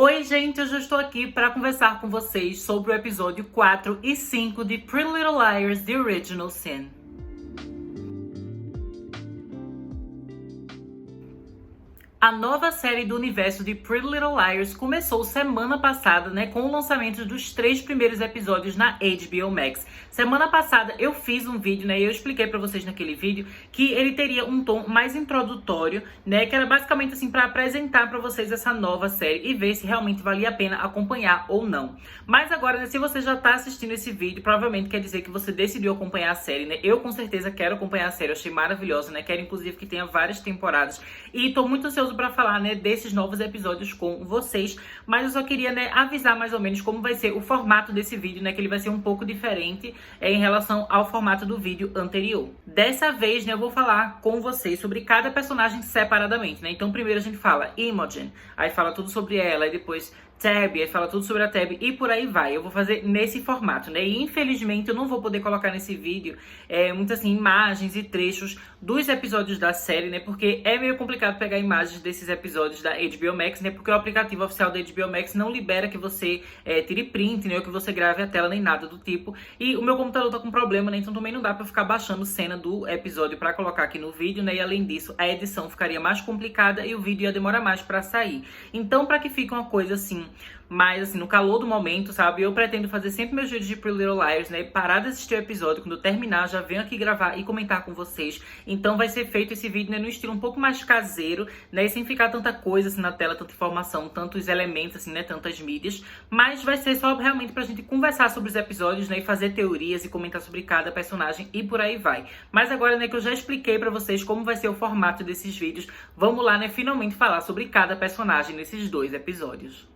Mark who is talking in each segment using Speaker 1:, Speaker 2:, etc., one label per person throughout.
Speaker 1: Oi, gente, hoje eu estou aqui para conversar com vocês sobre o episódio 4 e 5 de Pretty Little Liars: The Original Sin. A nova série do universo de Pretty Little Liars começou semana passada, com o lançamento dos 3 primeiros episódios na HBO Max. Semana passada eu fiz um vídeo, e eu expliquei pra vocês naquele vídeo que ele teria um tom mais introdutório, que era basicamente assim pra apresentar pra vocês essa nova série e ver se realmente valia a pena acompanhar ou não. Mas agora, se você já tá assistindo esse vídeo, provavelmente quer dizer que você decidiu acompanhar a série, Eu com certeza quero acompanhar a série, eu achei maravilhosa, Quero inclusive que tenha várias temporadas e tô muito ansioso pra falar, desses novos episódios com vocês, mas eu só queria, avisar mais ou menos como vai ser o formato desse vídeo, que ele vai ser um pouco diferente em relação ao formato do vídeo anterior. Dessa vez, eu vou falar com vocês sobre cada personagem separadamente, Então primeiro a gente fala Imogen, aí fala tudo sobre ela, e depois Tabby, aí fala tudo sobre a Tabby e por aí vai. Eu vou fazer nesse formato, E infelizmente eu não vou poder colocar nesse vídeo muitas assim, imagens e trechos dos episódios da série, Porque é meio complicado pegar imagens desses episódios da HBO Max, Porque o aplicativo oficial da HBO Max não libera que você tire print, Ou que você grave a tela, nem nada do tipo. E o meu computador tá com problema, Então também não dá pra ficar baixando cena do episódio pra colocar aqui no vídeo, E além disso, a edição ficaria mais complicada e o vídeo ia demorar mais pra sair. Então, pra que fique uma coisa assim, mas assim, no calor do momento, sabe? Eu pretendo fazer sempre meus vídeos de Pretty Little Liars, Parar de assistir o episódio, quando eu terminar, já venho aqui gravar e comentar com vocês. Então vai ser feito esse vídeo, no estilo um pouco mais caseiro, E sem ficar tanta coisa assim na tela, tanta informação, tantos elementos, assim, Tantas mídias. Mas vai ser só realmente pra gente conversar sobre os episódios, E fazer teorias e comentar sobre cada personagem e por aí vai. Mas agora, que eu já expliquei pra vocês como vai ser o formato desses vídeos, vamos lá, finalmente falar sobre cada personagem nesses 2 episódios.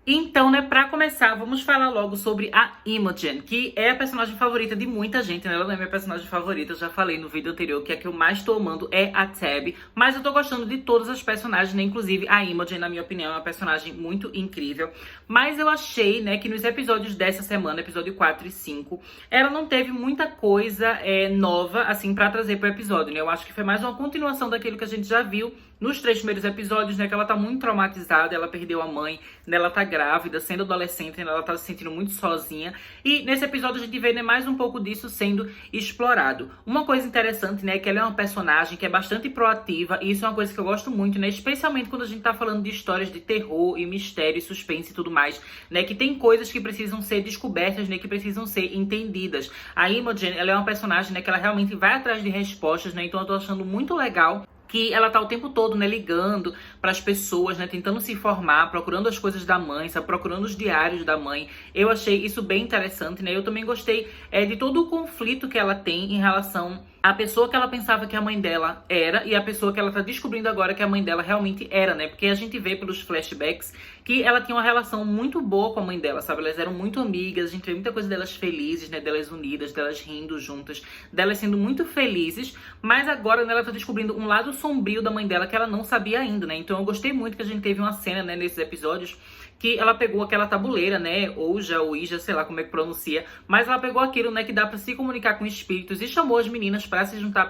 Speaker 1: Então, pra começar, vamos falar logo sobre a Imogen, que é a personagem favorita de muita gente, Ela não é minha personagem favorita, eu já falei no vídeo anterior que a que eu mais tô amando é a Tabby, mas eu tô gostando de todas as personagens, Inclusive a Imogen, na minha opinião, é uma personagem muito incrível. Mas eu achei, que nos episódios dessa semana, episódio 4 e 5, ela não teve muita coisa nova, assim, pra trazer pro episódio, Eu acho que foi mais uma continuação daquilo que a gente já viu nos 3 primeiros episódios, que ela tá muito traumatizada, ela perdeu a mãe, ela tá grávida, sendo adolescente, ela tá se sentindo muito sozinha. E nesse episódio a gente vê, mais um pouco disso sendo explorado. Uma coisa interessante, é que ela é uma personagem que é bastante proativa, e isso é uma coisa que eu gosto muito, Especialmente quando a gente tá falando de histórias de terror e mistério e suspense e tudo mais, Que tem coisas que precisam ser descobertas, que precisam ser entendidas. A Imogen, ela é uma personagem, que ela realmente vai atrás de respostas, Então eu tô achando muito legal que ela tá o tempo todo, ligando para as pessoas, tentando se informar, procurando as coisas da mãe, sabe, procurando os diários da mãe. Eu achei isso bem interessante, Eu também gostei de todo o conflito que ela tem em relação à pessoa que ela pensava que a mãe dela era e a pessoa que ela tá descobrindo agora que a mãe dela realmente era, Porque a gente vê pelos flashbacks que ela tinha uma relação muito boa com a mãe dela, sabe? Elas eram muito amigas, a gente vê muita coisa delas felizes, Delas unidas, delas rindo juntas, delas sendo muito felizes, mas agora, ela tá descobrindo um lado sombrio da mãe dela que ela não sabia ainda, Então eu gostei muito que a gente teve uma cena, nesses episódios, que ela pegou aquela tabuleira, Ouija, Ouija, sei lá como é que pronuncia, mas ela pegou aquilo, que dá pra se comunicar com espíritos e chamou as meninas pra se juntar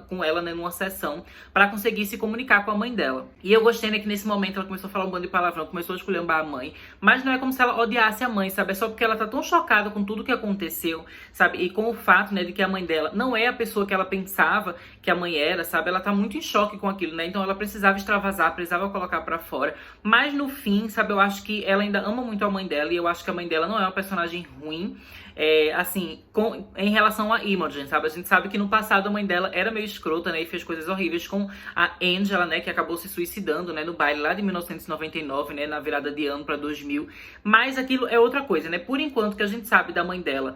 Speaker 1: com ela, numa sessão, pra conseguir se comunicar com a mãe dela. E eu gostei, que nesse momento ela começou a falar um bando de palavrão, começou a esculhambar a mãe, mas não é como se ela odiasse a mãe, sabe? É só porque ela tá tão chocada com tudo que aconteceu, sabe? E com o fato, de que a mãe dela não é a pessoa que ela pensava que a mãe era, sabe? Ela tá muito em choque com aquilo, Então ela precisava extravasar, precisava colocar pra fora. Mas no fim, sabe, eu acho que ela ainda ama muito a mãe dela, e eu acho que a mãe dela não é uma personagem ruim, assim, em relação a Imogen, sabe? A gente sabe que no passado a mãe dela era meio escrota, E fez coisas horríveis com a Angela, que acabou se suicidando, no baile lá de 1999, na virada de ano pra 2000. Mas aquilo é outra coisa, Por enquanto, que a gente sabe da mãe dela,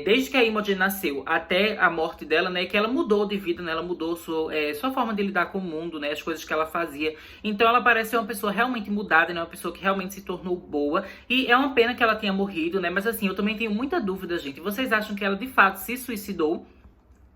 Speaker 1: desde que a Imogen nasceu até a morte dela, que ela mudou de vida, Ela mudou sua forma de lidar com o mundo, As coisas que ela fazia. Então ela parece ser uma pessoa realmente mudada, Uma pessoa que realmente se tornou boa. E é uma pena que ela tenha morrido, Mas assim, eu também tenho muita dúvida, gente. Vocês acham que ela de fato se suicidou?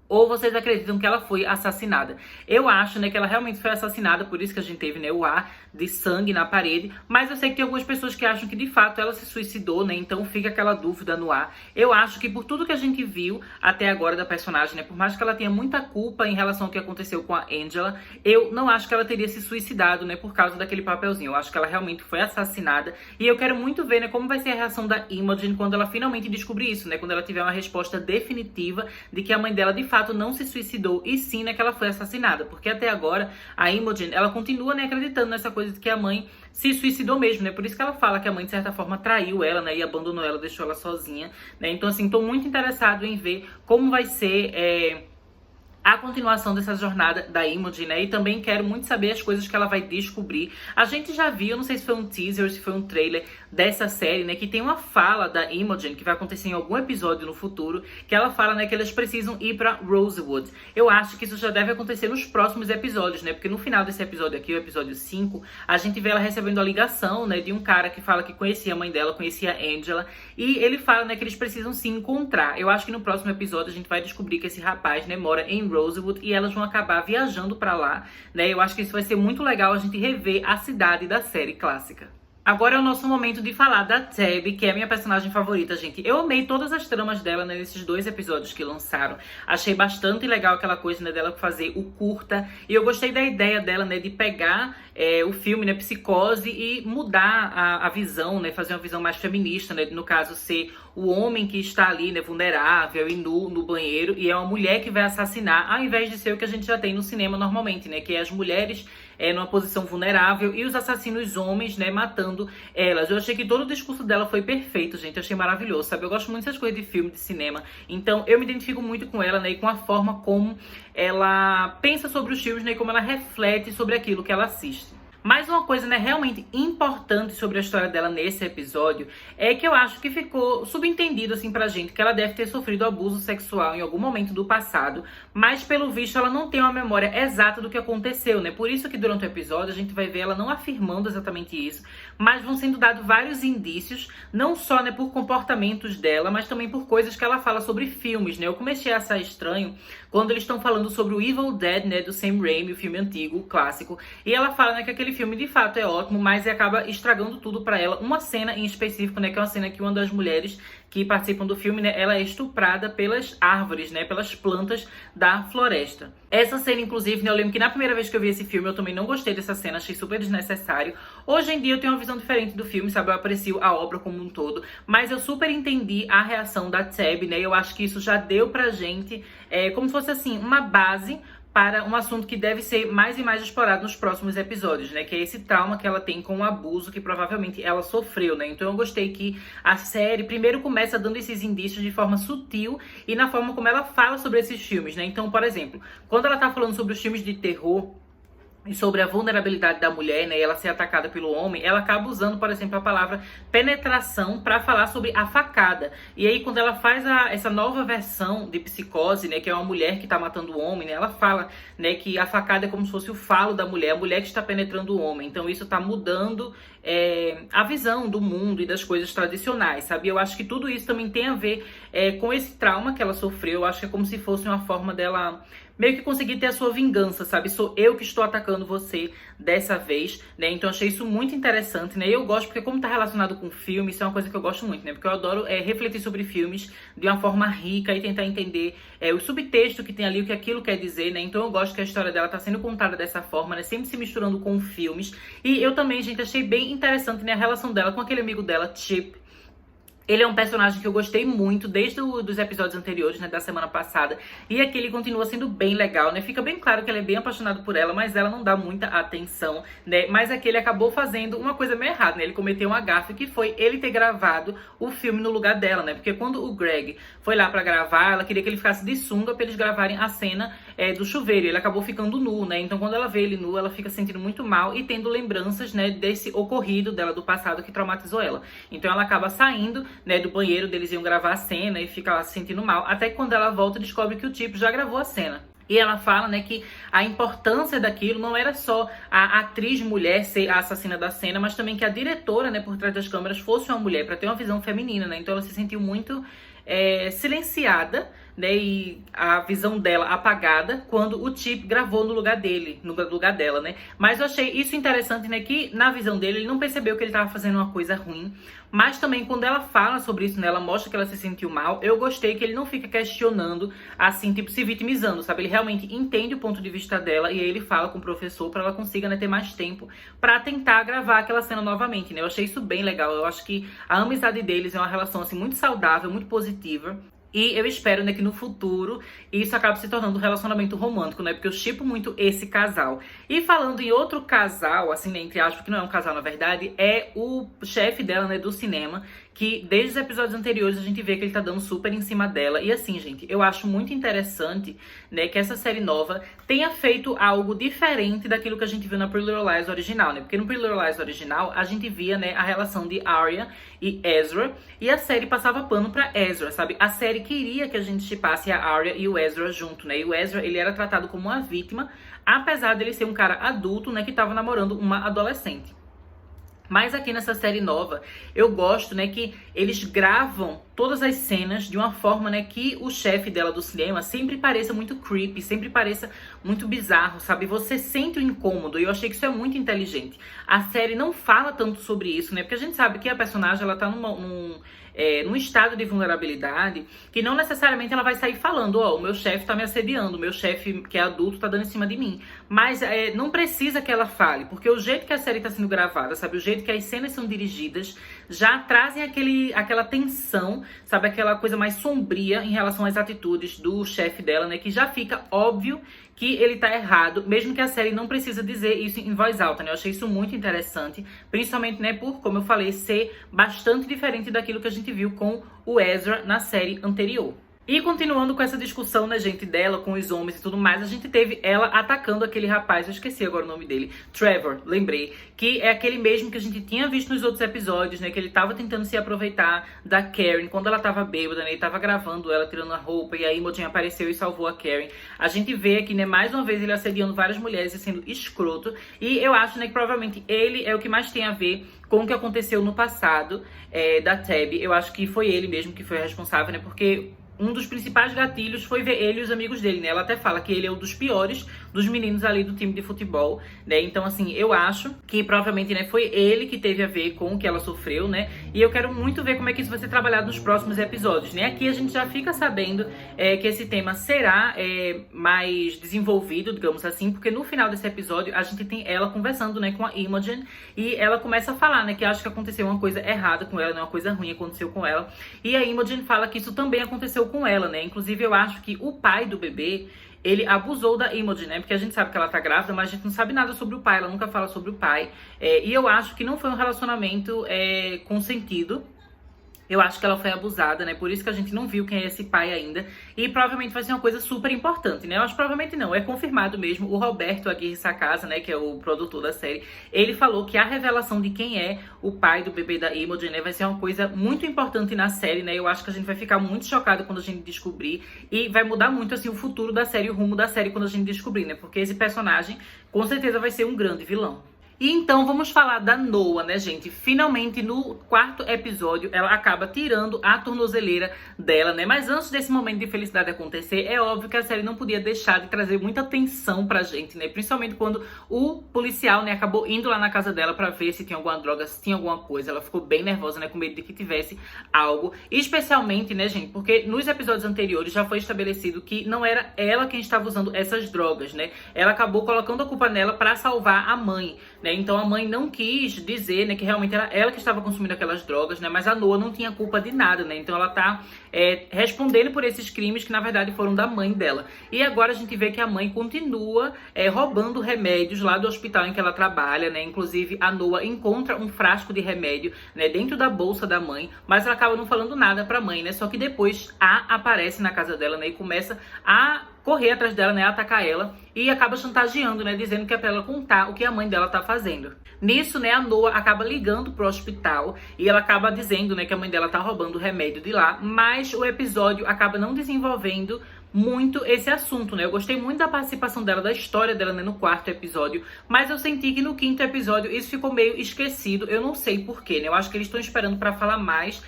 Speaker 1: Ou vocês acreditam que ela foi assassinada? Eu acho, né, que ela realmente foi assassinada, por isso que a gente teve, né, o ar de sangue na parede. Mas eu sei que tem algumas pessoas que acham que de fato ela se suicidou, né? Então fica aquela dúvida no ar. Eu acho que por tudo que a gente viu até agora da personagem, né, por mais que ela tenha muita culpa em relação ao que aconteceu com a Angela, eu não acho que ela teria se suicidado, né, por causa daquele papelzinho. Eu acho que ela realmente foi assassinada. E eu quero muito ver, né, como vai ser a reação da Imogen quando ela finalmente descobrir isso, né? Quando ela tiver uma resposta definitiva de que a mãe dela de fato não se suicidou e sim, né, que ela foi assassinada, porque até agora a Imogen, ela continua, né, acreditando nessa coisa de que a mãe se suicidou mesmo, né, por isso que ela fala que a mãe de certa forma traiu ela, né, e abandonou ela, deixou ela sozinha, né, então assim, tô muito interessado em ver como vai ser a continuação dessa jornada da Imogen, né? E também quero muito saber as coisas que ela vai descobrir. A gente já viu, não sei se foi um teaser ou se foi um trailer dessa série, né? Que tem uma fala da Imogen, que vai acontecer em algum episódio no futuro, que ela fala, né, que elas precisam ir pra Rosewood. Eu acho que isso já deve acontecer nos próximos episódios, né? Porque no final desse episódio aqui, o episódio 5, a gente vê ela recebendo a ligação, né, de um cara que fala que conhecia a mãe dela, conhecia a Angela, e ele fala, né, que eles precisam se encontrar. Eu acho que no próximo episódio a gente vai descobrir que esse rapaz, né, mora em Rosewood e elas vão acabar viajando pra lá, né? Eu acho que isso vai ser muito legal a gente rever a cidade da série clássica. Agora é o nosso momento de falar da Tabby, que é a minha personagem favorita, gente. Eu amei todas as tramas dela, né, nesses 2 episódios que lançaram. Achei bastante legal aquela coisa, né, dela fazer o curta. E eu gostei da ideia dela, né, de pegar o filme, né, Psicose, e mudar a visão, né, fazer uma visão mais feminista, né, no caso ser o homem que está ali, né, vulnerável e nu no banheiro, e é uma mulher que vai assassinar, ao invés de ser o que a gente já tem no cinema normalmente, né, que é as mulheres numa posição vulnerável e os assassinos homens, né, matando elas. Eu achei que todo o discurso dela foi perfeito, gente. Eu achei maravilhoso, sabe? Eu gosto muito dessas coisas de filme, de cinema. Então, eu me identifico muito com ela, né, e com a forma como ela pensa sobre os filmes, né, e como ela reflete sobre aquilo que ela assiste. Mas uma coisa, né, realmente importante sobre a história dela nesse episódio é que eu acho que ficou subentendido, assim, pra gente, que ela deve ter sofrido abuso sexual em algum momento do passado, mas pelo visto ela não tem uma memória exata do que aconteceu, né? Por isso que durante o episódio a gente vai ver ela não afirmando exatamente isso, mas vão sendo dados vários indícios, não só, né, por comportamentos dela, mas também por coisas que ela fala sobre filmes, né? Eu comecei a achar estranho quando eles estão falando sobre o Evil Dead, né, do Sam Raimi, o filme antigo, o clássico, e ela fala, né, que aquele filme de fato é ótimo, mas acaba estragando tudo pra ela. Uma cena em específico, né, que é uma cena que uma das mulheres que participam do filme, né, ela é estuprada pelas árvores, né, pelas plantas da floresta. Essa cena, inclusive, né, eu lembro que na primeira vez que eu vi esse filme, eu também não gostei dessa cena, achei super desnecessário. Hoje em dia eu tenho uma visão diferente do filme, sabe, eu aprecio a obra como um todo, mas eu super entendi a reação da Tabby, né, eu acho que isso já deu pra gente, como se fosse assim, uma base para um assunto que deve ser mais e mais explorado nos próximos episódios, né? Que é esse trauma que ela tem com o abuso que provavelmente ela sofreu, né? Então eu gostei que a série primeiro começa dando esses indícios de forma sutil e na forma como ela fala sobre esses filmes, né? Então, por exemplo, quando ela tá falando sobre os filmes de terror e sobre a vulnerabilidade da mulher, né, e ela ser atacada pelo homem, ela acaba usando, por exemplo, a palavra penetração para falar sobre a facada. E aí, quando ela faz essa nova versão de Psicose, né, que é uma mulher que tá matando o homem, né, ela fala, né, que a facada é como se fosse o falo da mulher, a mulher que está penetrando o homem. Então, isso tá mudando a visão do mundo e das coisas tradicionais, sabe? Eu acho que tudo isso também tem a ver com esse trauma que ela sofreu. Eu acho que é como se fosse uma forma dela meio que conseguir ter a sua vingança, sabe? Sou eu que estou atacando você dessa vez, né? Então achei isso muito interessante, né? E eu gosto porque como tá relacionado com filme, isso é uma coisa que eu gosto muito, né? Porque eu adoro refletir sobre filmes de uma forma rica e tentar entender o subtexto que tem ali, o que aquilo quer dizer, né? Então eu gosto que a história dela tá sendo contada dessa forma, né? Sempre se misturando com filmes. E eu também, gente, achei bem interessante, né, a relação dela com aquele amigo dela, Chip. Ele é um personagem que eu gostei muito desde os episódios anteriores, né, da semana passada. E aqui ele continua sendo bem legal, né? Fica bem claro que ele é bem apaixonado por ela, mas ela não dá muita atenção, né? Mas aqui ele acabou fazendo uma coisa meio errada, né? Ele cometeu uma gafe que foi ele ter gravado o filme no lugar dela, né? Porque quando o Greg foi lá pra gravar, ela queria que ele ficasse de sunga pra eles gravarem a cena do chuveiro. Ele acabou ficando nu, né? Então quando ela vê ele nu, ela fica se sentindo muito mal e tendo lembranças, né, desse ocorrido dela do passado que traumatizou ela. Então ela acaba saindo, né, do banheiro, deles iam gravar a cena e fica lá se sentindo mal, até que quando ela volta descobre que o tipo já gravou a cena. E ela fala, né, que a importância daquilo não era só a atriz mulher ser a assassina da cena, mas também que a diretora, né, por trás das câmeras fosse uma mulher, pra ter uma visão feminina, né? Então ela se sentiu muito silenciada, né, e a visão dela apagada quando o Chip gravou no lugar dele, no lugar dela, né? Mas eu achei isso interessante, né, que na visão dele ele não percebeu que ele estava fazendo uma coisa ruim, mas também quando ela fala sobre isso, né, ela mostra que ela se sentiu mal, eu gostei que ele não fica questionando, assim, tipo, se vitimizando, sabe? Ele realmente entende o ponto de vista dela e aí ele fala com o professor para ela consiga, né, ter mais tempo para tentar gravar aquela cena novamente, né? Eu achei isso bem legal, eu acho que a amizade deles é uma relação, assim, muito saudável, muito positiva. E eu espero, né, que no futuro isso acabe se tornando um relacionamento romântico, né? Porque eu shippo muito esse casal. E falando em outro casal, assim, né, entre aspas, que não é um casal na verdade, é o chefe dela, né, do cinema, que desde os episódios anteriores a gente vê que ele tá dando super em cima dela. E assim, gente, eu acho muito interessante, né, que essa série nova tenha feito algo diferente daquilo que a gente viu na Pretty Little Lies original, né? Porque no Pretty Little Lies original a gente via, né, a relação de Arya e Ezra, e a série passava pano pra Ezra, sabe? A série queria que a gente shippasse a Arya e o Ezra junto, né? E o Ezra, ele era tratado como uma vítima, apesar dele ser um cara adulto, né, que tava namorando uma adolescente. Mas aqui nessa série nova, eu gosto, né, que eles gravam todas as cenas de uma forma, né, que o chefe dela do cinema sempre pareça muito creepy, sempre pareça muito bizarro, sabe? Você sente o incômodo, e eu achei que isso é muito inteligente. A série não fala tanto sobre isso, né, porque a gente sabe que a personagem, ela tá num estado de vulnerabilidade que não necessariamente ela vai sair falando, ó, o meu chefe tá me assediando, o meu chefe que é adulto tá dando em cima de mim. Mas não precisa que ela fale, porque o jeito que a série tá sendo gravada, sabe, o jeito que as cenas são dirigidas, já trazem aquela tensão, sabe, aquela coisa mais sombria em relação às atitudes do chefe dela, né, que já fica óbvio que ele tá errado, mesmo que a série não precisa dizer isso em voz alta, né? Eu achei isso muito interessante, principalmente, né, por, como eu falei, ser bastante diferente daquilo que a gente viu com o Ezra na série anterior. E continuando com essa discussão, né, gente, dela com os homens e tudo mais, a gente teve ela atacando aquele rapaz, eu esqueci agora o nome dele, Trevor, lembrei, que é aquele mesmo que a gente tinha visto nos outros episódios, né, que ele tava tentando se aproveitar da Karen quando ela tava bêbada, né, ele tava gravando ela tirando a roupa e aí Imogen apareceu e salvou a Karen. A gente vê aqui, né, mais uma vez ele assediando várias mulheres e sendo escroto, e eu acho, né, que provavelmente ele é o que mais tem a ver com o que aconteceu no passado da Tab. Eu acho que foi ele mesmo que foi responsável, né, porque um dos principais gatilhos foi ver ele e os amigos dele, né? Ela até fala que ele é um dos piores dos meninos ali do time de futebol, né? Então, assim, eu acho que provavelmente, né, foi ele que teve a ver com o que ela sofreu, né? E eu quero muito ver como é que isso vai ser trabalhado nos próximos episódios, né? Aqui a gente já fica sabendo que esse tema será mais desenvolvido, digamos assim, porque no final desse episódio a gente tem ela conversando, né, com a Imogen, e ela começa a falar, né, que acha que aconteceu uma coisa errada com ela, né, uma coisa ruim aconteceu com ela, e a Imogen fala que isso também aconteceu com ela, né? Inclusive eu acho que o pai do bebê, ele abusou da Imogen, né? Porque a gente sabe que ela tá grávida, mas a gente não sabe nada sobre o pai, ela nunca fala sobre o pai. E eu acho que não foi um relacionamento consentido. Eu acho que ela foi abusada, né? Por isso que a gente não viu quem é esse pai ainda. E provavelmente vai ser uma coisa super importante, né? Eu acho que provavelmente não, é confirmado mesmo. O Roberto Aguirre Sacasa, né, que é o produtor da série, ele falou que a revelação de quem é o pai do bebê da Imogen, né, vai ser uma coisa muito importante na série, né? Eu acho que a gente vai ficar muito chocado quando a gente descobrir. E vai mudar muito, assim, o futuro da série, o rumo da série quando a gente descobrir, né? Porque esse personagem, com certeza, vai ser um grande vilão. E então vamos falar da Noah, né, gente? Finalmente, no quarto episódio, ela acaba tirando a tornozeleira dela, né? Mas antes desse momento de felicidade acontecer, é óbvio que a série não podia deixar de trazer muita atenção pra gente, né? Principalmente quando o policial, né, acabou indo lá na casa dela pra ver se tinha alguma droga, se tinha alguma coisa. Ela ficou bem nervosa, né, com medo de que tivesse algo. Especialmente, né, gente, porque nos episódios anteriores já foi estabelecido que não era ela quem estava usando essas drogas, né? Ela acabou colocando a culpa nela pra salvar a mãe, né? Então a mãe não quis dizer, né, que realmente era ela que estava consumindo aquelas drogas, né? Mas a Noah não tinha culpa de nada, né? Então ela tá respondendo por esses crimes que na verdade foram da mãe dela. E agora a gente vê que a mãe continua roubando remédios lá do hospital em que ela trabalha, né? Inclusive a Noah encontra um frasco de remédio, né, dentro da bolsa da mãe, mas ela acaba não falando nada pra mãe, né? Só que depois aparece na casa dela, né, e começa a correr atrás dela, né, atacar ela, e acaba chantageando, né, dizendo que é pra ela contar o que a mãe dela tá fazendo. Nisso, né, a Noah acaba ligando pro hospital e ela acaba dizendo, né, que a mãe dela tá roubando o remédio de lá, mas o episódio acaba não desenvolvendo muito esse assunto, né? Eu gostei muito da participação dela, da história dela, né, no 4º episódio, mas eu senti que no 5º episódio isso ficou meio esquecido, eu não sei porquê, né? Eu acho que eles estão esperando pra falar mais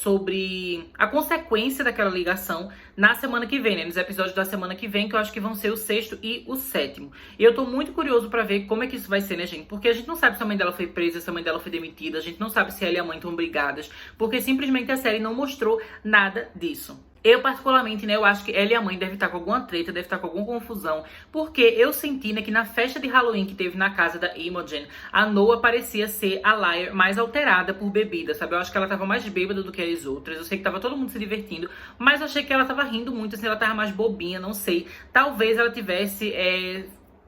Speaker 1: sobre a consequência daquela ligação na semana que vem, né? Nos episódios da semana que vem, que eu acho que vão ser o 6º e o 7º. E eu tô muito curioso pra ver como é que isso vai ser, né, gente? Porque a gente não sabe se a mãe dela foi presa, se a mãe dela foi demitida, a gente não sabe se ela e a mãe estão brigadas, porque simplesmente a série não mostrou nada disso. Eu, particularmente, né, eu acho que ela e a mãe devem estar com alguma treta, devem estar com alguma confusão, porque eu senti, né, que na festa de Halloween que teve na casa da Imogen, a Noah parecia ser a Liar mais alterada por bebida, sabe? Eu acho que ela tava mais bêbada do que as outras, eu sei que tava todo mundo se divertindo, mas eu achei que ela tava rindo muito, assim, ela tava mais bobinha, não sei. Talvez ela tivesse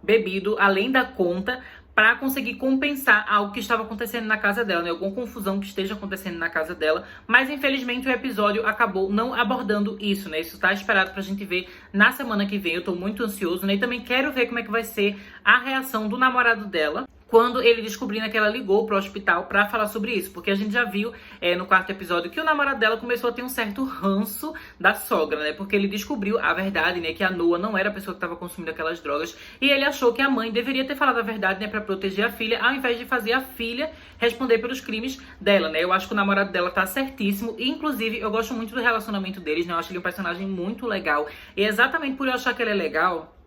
Speaker 1: bebido além da conta, para conseguir compensar algo que estava acontecendo na casa dela, né? Alguma confusão que esteja acontecendo na casa dela. Mas, infelizmente, o episódio acabou não abordando isso, né? Isso tá esperado pra gente ver na semana que vem. Eu tô muito ansioso, né? E também quero ver como é que vai ser a reação do namorado dela quando ele descobriu que ela ligou pro hospital pra falar sobre isso. Porque a gente já viu no 4º episódio que o namorado dela começou a ter um certo ranço da sogra, né? Porque ele descobriu a verdade, né? Que a Noah não era a pessoa que estava consumindo aquelas drogas. E ele achou que a mãe deveria ter falado a verdade, né? Pra proteger a filha, ao invés de fazer a filha responder pelos crimes dela, né? Eu acho que o namorado dela tá certíssimo. E, inclusive, eu gosto muito do relacionamento deles, né? Eu acho ele um personagem muito legal. E exatamente por eu achar que ele é legal,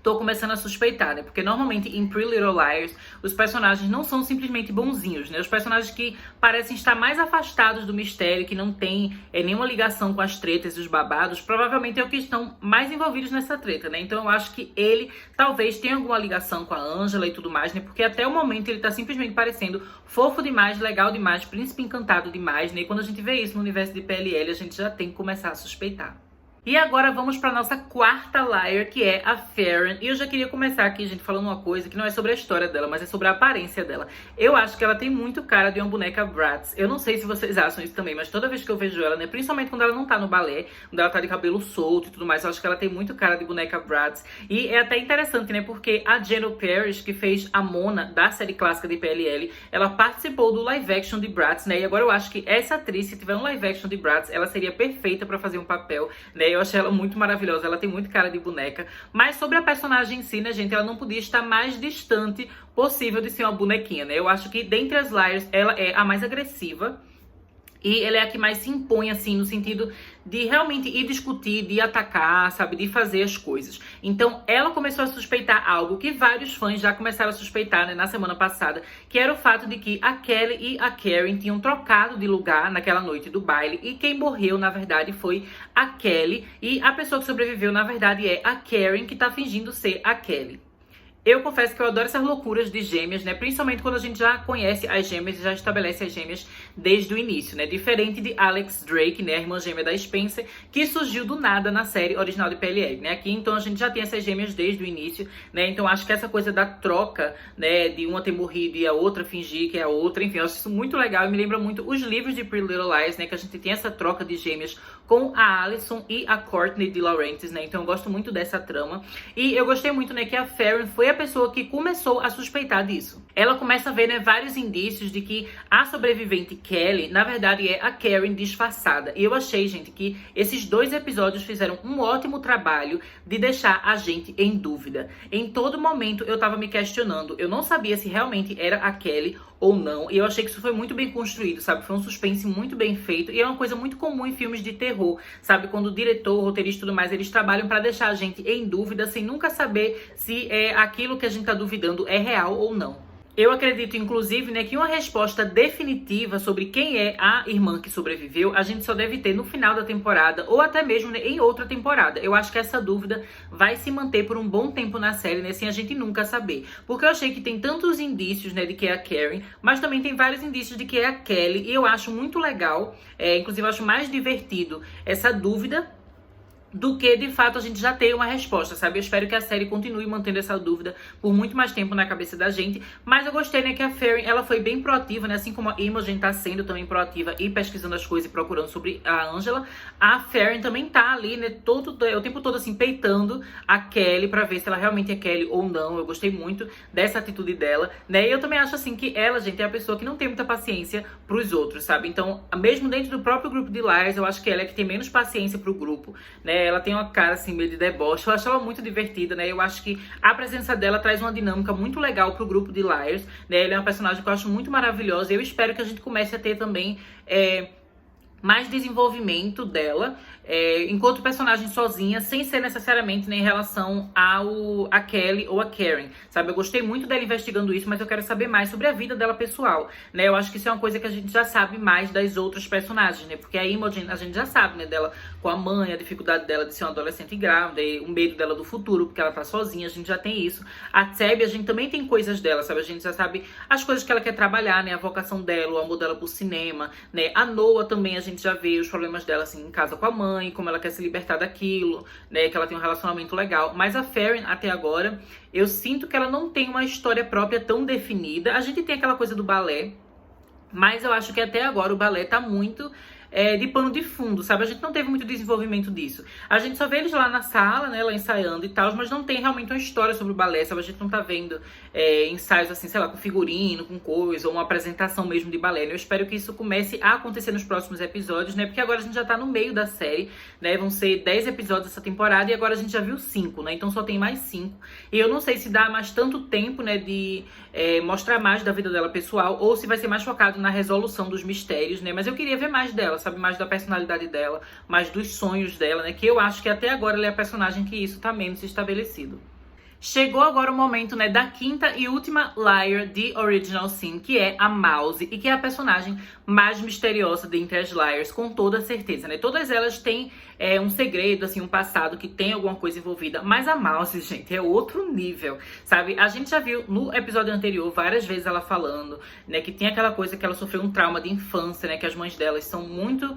Speaker 1: tô começando a suspeitar, né? Porque normalmente em Pretty Little Liars, os personagens não são simplesmente bonzinhos, né? Os personagens que parecem estar mais afastados do mistério, que não tem nenhuma ligação com as tretas e os babados, provavelmente é o que estão mais envolvidos nessa treta, né? Então eu acho que ele talvez tenha alguma ligação com a Angela e tudo mais, né? Porque até o momento ele tá simplesmente parecendo fofo demais, legal demais, príncipe encantado demais, né? E quando a gente vê isso no universo de PLL, a gente já tem que começar a suspeitar. E agora vamos para nossa 4ª liar, que é a Farron. E eu já queria começar aqui, gente, falando uma coisa que não é sobre a história dela, mas é sobre a aparência dela. Eu acho que ela tem muito cara de uma boneca Bratz. Eu não sei se vocês acham isso também, mas toda vez que eu vejo ela, né, principalmente quando ela não tá no balé, quando ela tá de cabelo solto e tudo mais, eu acho que ela tem muito cara de boneca Bratz. E é até interessante, né, porque a Jenna Parrish, que fez a Mona da série clássica de PLL, ela participou do live action de Bratz, né, e agora eu acho que essa atriz, se tiver um live action de Bratz, ela seria perfeita pra fazer um papel, né. Eu achei ela muito maravilhosa, ela tem muito cara de boneca. Mas sobre a personagem em si, né, gente, ela não podia estar mais distante possível de ser uma bonequinha, né? Eu acho que dentre as liars, ela é a mais agressiva. E ela é a que mais se impõe, assim, no sentido de realmente ir discutir, de atacar, sabe, de fazer as coisas. Então, ela começou a suspeitar algo que vários fãs já começaram a suspeitar, né, na semana passada, que era o fato de que a Kelly e a Karen tinham trocado de lugar naquela noite do baile, e quem morreu, na verdade, foi a Kelly, e a pessoa que sobreviveu, na verdade, é a Karen, que tá fingindo ser a Kelly. Eu confesso que eu adoro essas loucuras de gêmeas, né? Principalmente quando a gente já conhece as gêmeas e já estabelece as gêmeas desde o início, né? Diferente de Alex Drake, né? A irmã gêmea da Spencer, que surgiu do nada na série original de PLL, né? Aqui, então, a gente já tem essas gêmeas desde o início, né? Então, acho que essa coisa da troca, né? De uma ter morrido e a outra fingir que é a outra, enfim, eu acho isso muito legal e me lembra muito os livros de Pretty Little Liars, né? Que a gente tem essa troca de gêmeas com a Alison e a Courtney de Laurentiis, né? Então, eu gosto muito dessa trama. E eu gostei muito, né? Que a Farron foi a pessoa que começou a suspeitar disso. Ela começa a ver, né, vários indícios de que a sobrevivente Kelly, na verdade, é a Karen disfarçada. E eu achei, gente, que esses 2 episódios fizeram um ótimo trabalho de deixar a gente em dúvida. Em todo momento eu tava me questionando. Eu não sabia se realmente era a Kelly ou não. E eu achei que isso foi muito bem construído, sabe? Foi um suspense muito bem feito. E é uma coisa muito comum em filmes de terror, sabe? Quando o diretor, o roteirista e tudo mais, eles trabalham pra deixar a gente em dúvida, sem nunca saber se aquilo que a gente tá duvidando é real ou não. Eu acredito, inclusive, né, que uma resposta definitiva sobre quem é a irmã que sobreviveu, a gente só deve ter no final da temporada, ou até mesmo, né, em outra temporada. Eu acho que essa dúvida vai se manter por um bom tempo na série, né, sem a gente nunca saber. Porque eu achei que tem tantos indícios, né, de que é a Karen, mas também tem vários indícios de que é a Kelly, e eu acho muito legal, inclusive eu acho mais divertido essa dúvida, do que, de fato, a gente já ter uma resposta, sabe? Eu espero que a série continue mantendo essa dúvida por muito mais tempo na cabeça da gente, mas eu gostei, né, que a Farron, ela foi bem proativa, né, assim como a Imogen tá sendo também proativa e pesquisando as coisas e procurando sobre a Angela, a Farron também tá ali, né, o tempo todo, assim, peitando a Kelly pra ver se ela realmente é Kelly ou não. Eu gostei muito dessa atitude dela, né, e eu também acho, assim, que ela, gente, é a pessoa que não tem muita paciência pros outros, sabe? Então, mesmo dentro do próprio grupo de Liars, eu acho que ela é que tem menos paciência pro grupo, né? Ela tem uma cara, assim, meio de deboche. Eu acho ela muito divertida, né? Eu acho que a presença dela traz uma dinâmica muito legal pro grupo de Liars, né? Ela é uma personagem que eu acho muito maravilhosa. E eu espero que a gente comece a ter também mais desenvolvimento dela enquanto personagem sozinha, sem ser necessariamente, né, em relação a Kelly ou a Karen, sabe? Eu gostei muito dela investigando isso, mas eu quero saber mais sobre a vida dela pessoal, né? Eu acho que isso é uma coisa que a gente já sabe mais das outras personagens, né? Porque a Imogen, a gente já sabe, né, dela com a mãe, a dificuldade dela de ser uma adolescente grávida, e o medo dela do futuro, porque ela tá sozinha, a gente já tem isso. A Tebby, a gente também tem coisas dela, sabe? A gente já sabe as coisas que ela quer trabalhar, né? A vocação dela, o amor dela por cinema, né? A Noah também, a gente já vê os problemas dela, assim, em casa com a mãe, como ela quer se libertar daquilo, né? Que ela tem um relacionamento legal. Mas a Farron, até agora, eu sinto que ela não tem uma história própria tão definida. A gente tem aquela coisa do balé, mas eu acho que até agora o balé tá muito de pano de fundo, sabe? A gente não teve muito desenvolvimento disso. A gente só vê eles lá na sala, né, lá ensaiando e tal, mas não tem realmente uma história sobre o balé, sabe? A gente não tá vendo ensaios assim, sei lá, com figurino, com coisa, ou uma apresentação mesmo de balé, né? Eu espero que isso comece a acontecer nos próximos episódios, né? Porque agora a gente já tá no meio da série, né? Vão ser 10 episódios essa temporada e agora a gente já viu 5, né? Então só tem mais 5. E eu não sei se dá mais tanto tempo, né, de mostrar mais da vida dela pessoal, ou se vai ser mais focado na resolução dos mistérios, né? Mas eu queria ver mais dela, sabe? Mais da personalidade dela, mais dos sonhos dela, né? Que eu acho que até agora ela é a personagem que isso tá menos estabelecido. Chegou agora o momento, né, da quinta e última Liar de Original Sin, que é a Mouse, e que é a personagem mais misteriosa dentre as Liars, com toda certeza, né? Todas elas têm um segredo, assim, um passado que tem alguma coisa envolvida, mas a Mouse, gente, é outro nível, sabe? A gente já viu no episódio anterior várias vezes ela falando, né, que tem aquela coisa que ela sofreu um trauma de infância, né, que as mães delas são muito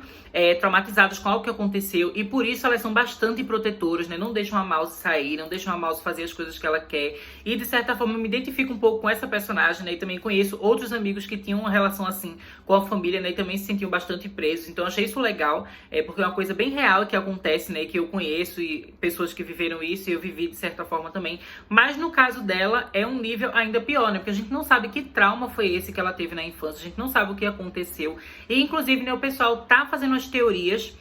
Speaker 1: traumatizadas com algo que aconteceu, e por isso elas são bastante protetoras, né? Não deixam a Mouse sair, não deixam a Mouse fazer as coisas que ela quer, e de certa forma eu me identifico um pouco com essa personagem, né, e também conheço outros amigos que tinham uma relação assim com a família, né, e também se sentiam bastante presos, então eu achei isso legal, porque é uma coisa bem real que acontece, né, que eu conheço e pessoas que viveram isso e eu vivi de certa forma também, mas no caso dela é um nível ainda pior, né, porque a gente não sabe que trauma foi esse que ela teve na infância, a gente não sabe o que aconteceu, e inclusive, né, o pessoal tá fazendo as teorias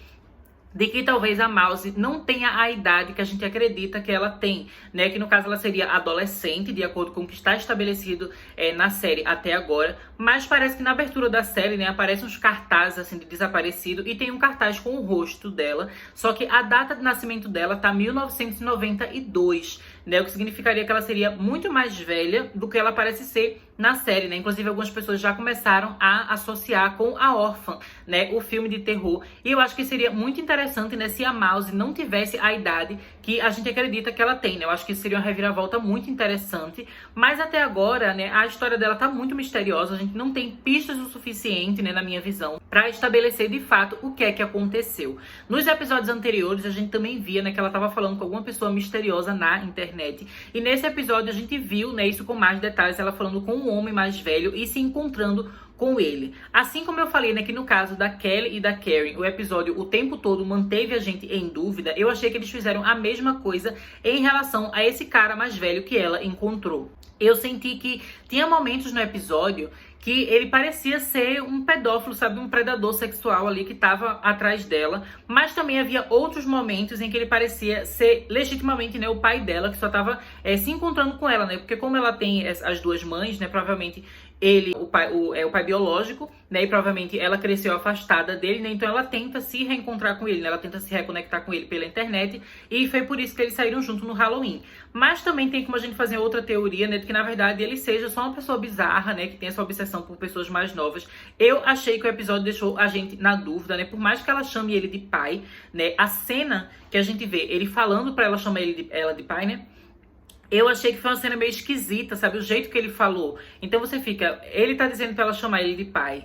Speaker 1: de que talvez a Mouse não tenha a idade que a gente acredita que ela tem, né? Que no caso ela seria adolescente, de acordo com o que está estabelecido na série até agora. Mas parece que na abertura da série, né, aparecem uns cartazes assim de desaparecido e tem um cartaz com o rosto dela. Só que a data de nascimento dela tá 1992, né? O que significaria que ela seria muito mais velha do que ela parece ser na série, né? Inclusive algumas pessoas já começaram a associar com A Órfã, né? O filme de terror. E eu acho que seria muito interessante, né, se a Mouse não tivesse a idade que a gente acredita que ela tem, né? Eu acho que seria uma reviravolta muito interessante. Mas até agora, né, a história dela tá muito misteriosa. A gente não tem pistas o suficiente, né, na minha visão, pra estabelecer de fato o que é que aconteceu. Nos episódios anteriores, a gente também via, né, que ela tava falando com alguma pessoa misteriosa na internet. E nesse episódio a gente viu, né, isso com mais detalhes, ela falando com um homem mais velho e se encontrando com ele. Assim como eu falei, né, que no caso da Kelly e da Karen, o episódio o tempo todo manteve a gente em dúvida, eu achei que eles fizeram a mesma coisa em relação a esse cara mais velho que ela encontrou. Eu senti que tinha momentos no episódio que ele parecia ser um pedófilo, sabe? Um predador sexual ali que estava atrás dela. Mas também havia outros momentos em que ele parecia ser legitimamente, né, o pai dela, que só estava se encontrando com ela, né? Porque como ela tem as duas mães, né? Provavelmente ele é o pai biológico, né? E provavelmente ela cresceu afastada dele, né? Então ela tenta se reencontrar com ele, né? Ela tenta se reconectar com ele pela internet. E foi por isso que eles saíram junto no Halloween. Mas também tem como a gente fazer outra teoria, né? De que na verdade ele seja só uma pessoa bizarra, né? Que tem essa obsessão por pessoas mais novas. Eu achei que o episódio deixou a gente na dúvida, né? Por mais que ela chame ele de pai, né? A cena que a gente vê, ele falando pra ela chamar ela de pai, né? Eu achei que foi uma cena meio esquisita, sabe? O jeito que ele falou. Então você fica... Ele tá dizendo pra ela chamar ele de pai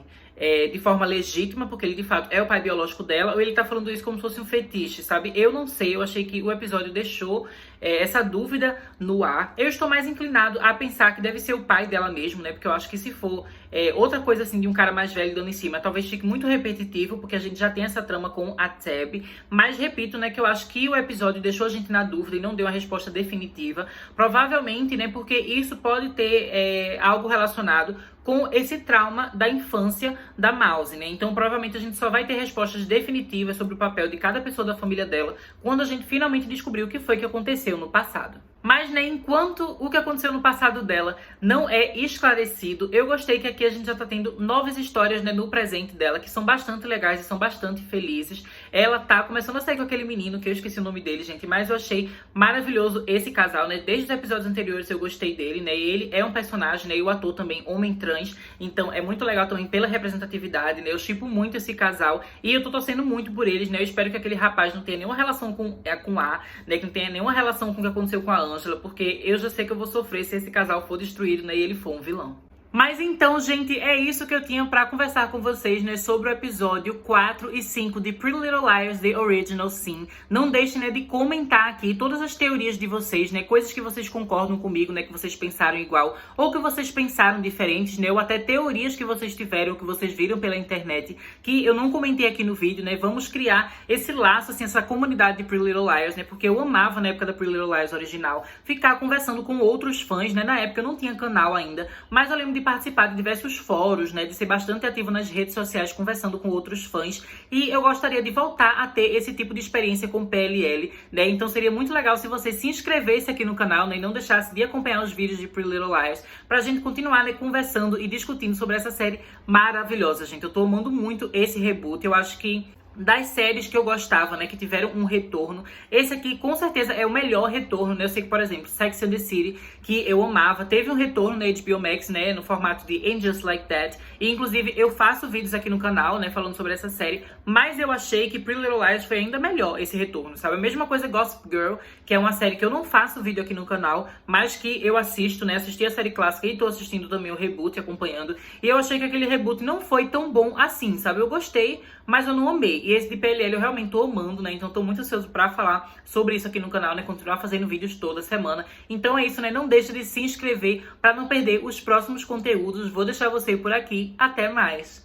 Speaker 1: de forma legítima, porque ele de fato é o pai biológico dela, ou ele tá falando isso como se fosse um fetiche, sabe? Eu não sei, eu achei que o episódio deixou essa dúvida no ar. Eu estou mais inclinado a pensar que deve ser o pai dela mesmo, né? Porque eu acho que se for outra coisa assim de um cara mais velho dando em cima, talvez fique muito repetitivo, porque a gente já tem essa trama com a Tebby. Mas repito, né, que eu acho que o episódio deixou a gente na dúvida e não deu uma resposta definitiva. Provavelmente, né, porque isso pode ter algo relacionado com esse trauma da infância da Mouse, né? Então, provavelmente a gente só vai ter respostas definitivas sobre o papel de cada pessoa da família dela quando a gente finalmente descobrir o que foi que aconteceu no passado. Mas, né, enquanto o que aconteceu no passado dela não é esclarecido, eu gostei que aqui a gente já tá tendo novas histórias, né, no presente dela, que são bastante legais e são bastante felizes. Ela tá começando a sair com aquele menino, que eu esqueci o nome dele, gente, mas eu achei maravilhoso esse casal, né? Desde os episódios anteriores eu gostei dele, né? Ele é um personagem, né? E o ator também, homem trans, então é muito legal também pela representatividade, né? Eu shippo muito esse casal e eu tô torcendo muito por eles, né? Eu espero que aquele rapaz não tenha nenhuma relação com A, né? Que não tenha nenhuma relação com o que aconteceu com a Angela, porque eu já sei que eu vou sofrer se esse casal for destruído, né, e ele for um vilão. Mas então, gente, é isso que eu tinha pra conversar com vocês, né, sobre o episódio 4 e 5 de Pretty Little Liars, The Original Sin. Não deixem, né, de comentar aqui todas as teorias de vocês, né, coisas que vocês concordam comigo, né, que vocês pensaram igual, ou que vocês pensaram diferentes, né, ou até teorias que vocês tiveram, ou que vocês viram pela internet, que eu não comentei aqui no vídeo, né. Vamos criar esse laço, assim, essa comunidade de Pretty Little Liars, né, porque eu amava, na época da Pretty Little Liars original, ficar conversando com outros fãs, né. Na época eu não tinha canal ainda, mas eu lembro de participar de diversos fóruns, né, de ser bastante ativo nas redes sociais, conversando com outros fãs, e eu gostaria de voltar a ter esse tipo de experiência com PLL, né, então seria muito legal se você se inscrevesse aqui no canal, né, e não deixasse de acompanhar os vídeos de Pretty Little Liars, pra gente continuar, né, conversando e discutindo sobre essa série maravilhosa, gente. Eu tô amando muito esse reboot, eu acho que das séries que eu gostava, né, que tiveram um retorno, esse aqui com certeza é o melhor retorno, né? Eu sei que, por exemplo, Sex and the City, que eu amava, teve um retorno na HBO Max, né, no formato de And Just Like That, e inclusive eu faço vídeos aqui no canal, né, falando sobre essa série, mas eu achei que Pretty Little Liars foi ainda melhor esse retorno, sabe? A mesma coisa Gossip Girl, que é uma série que eu não faço vídeo aqui no canal, mas que eu assisto, né, assisti a série clássica e tô assistindo também o reboot, acompanhando, e eu achei que aquele reboot não foi tão bom assim, sabe? Eu gostei, mas eu não amei. E esse de PLL eu realmente tô amando, né? Então tô muito ansioso pra falar sobre isso aqui no canal, né? Continuar fazendo vídeos toda semana. Então é isso, né? Não deixe de se inscrever pra não perder os próximos conteúdos. Vou deixar você por aqui. Até mais!